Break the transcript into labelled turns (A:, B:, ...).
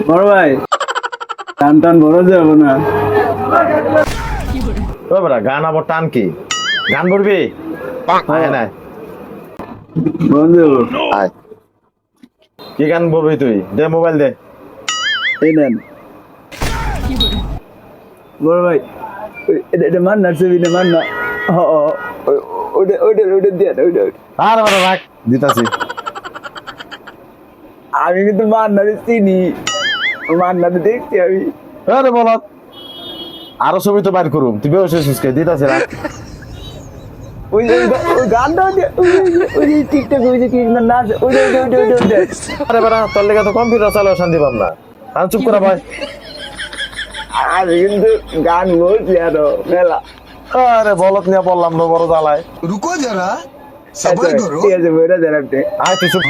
A: বড় ভাই টান টান বড় যাবো না।
B: ও বড়া গান আবার টান কি গান বলবি আয় না
A: বন্ধু
B: আয় কি গান বলবি তুই দে মোবাইল দে
A: এই নেন বড় ভাই এটা মান না ছবি না মান না ওটা দিয়ে
B: আর বড় রাখ দিতাছি
A: আমি কিন্তু মান্নারে চিনি মান্নারে দেখছি আমি।
B: আরে বলত আরো ছবি তো বাইর করুম তুই বেশ সুস্কে দিতাছি রাখ
A: ওই গানটা ওই টিকটক ওই যে কি নাচ ওই
B: আরে বড়া তোর লেগে তো কম্পিউটার চালাও শান্তি পাম না আর চুপ করা ভাই
A: আমি কিন্তু গান বলছি আরো মেলা।
B: আরে বলত নিয়ে বললাম না বড় জ্বালায়
C: रुको जरा सबर करो
A: ঠিক আছে বইটা দেন আপনি।
B: আয় তুই চুপ